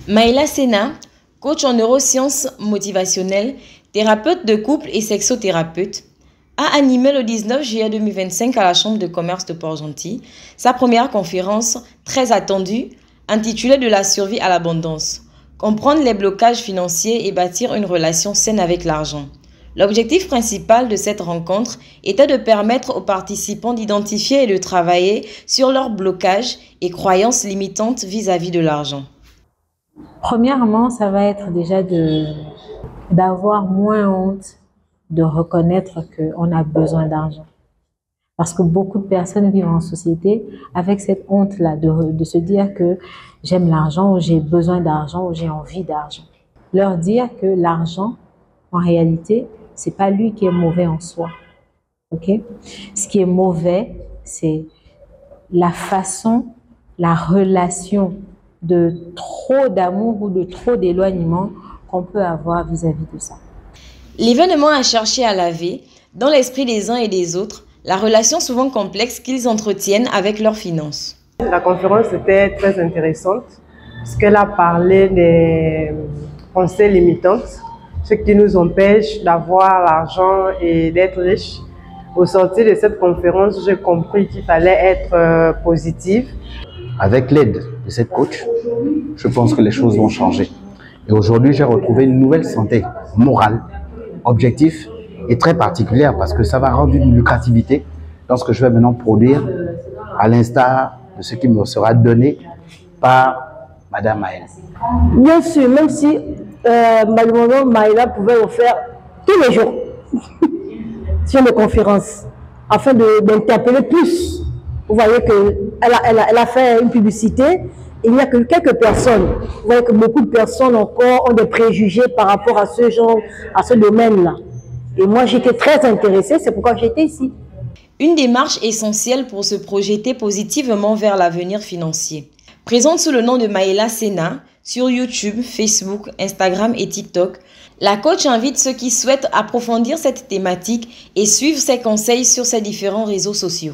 Maïla Sena, coach en neurosciences motivationnelles, thérapeute de couple et sexothérapeute, a animé le 19 juillet 2025 à la Chambre de commerce de Port-Gentil sa première conférence très attendue intitulée De la survie à l'abondance, comprendre les blocages financiers et bâtir une relation saine avec l'argent. L'objectif principal de cette rencontre était de permettre aux participants d'identifier et de travailler sur leurs blocages et croyances limitantes vis-à-vis de l'argent. Premièrement, ça va être déjà d'avoir moins honte de reconnaître qu'on a besoin d'argent. Parce que beaucoup de personnes vivent en société avec cette honte-là de se dire que j'aime l'argent ou j'ai besoin d'argent ou j'ai envie d'argent. Leur dire que l'argent, en réalité, c'est pas lui qui est mauvais en soi. Ok? Ce qui est mauvais, c'est la façon, la relation de trop d'amour ou de trop d'éloignement qu'on peut avoir vis-à-vis de ça. L'événement a cherché à laver, dans l'esprit des uns et des autres, la relation souvent complexe qu'ils entretiennent avec leurs finances. La conférence était très intéressante parce qu'elle a parlé des pensées limitantes, ce qui nous empêche d'avoir l'argent et d'être riches. Au sortir de cette conférence, j'ai compris qu'il fallait être positif. Avec l'aide de cette coach, je pense que les choses vont changer. Et aujourd'hui, j'ai retrouvé une nouvelle santé morale, objective et très particulière parce que ça va rendre une lucrativité dans ce que je vais maintenant produire, à l'instar de ce qui me sera donné par Madame Maïla. Bien sûr, même si Mademoiselle Maïla pouvait le faire tous les jours sur les conférences, afin d'interpeller plus. Vous voyez qu'elle a fait une publicité. Il n'y a que quelques personnes. Vous voyez que beaucoup de personnes encore ont des préjugés par rapport à ce genre, à ce domaine-là. Et moi, j'étais très intéressée, c'est pourquoi j'étais ici. Une démarche essentielle pour se projeter positivement vers l'avenir financier. Présente sous le nom de Maïla Sena sur YouTube, Facebook, Instagram et TikTok, la coach invite ceux qui souhaitent approfondir cette thématique et suivre ses conseils sur ses différents réseaux sociaux.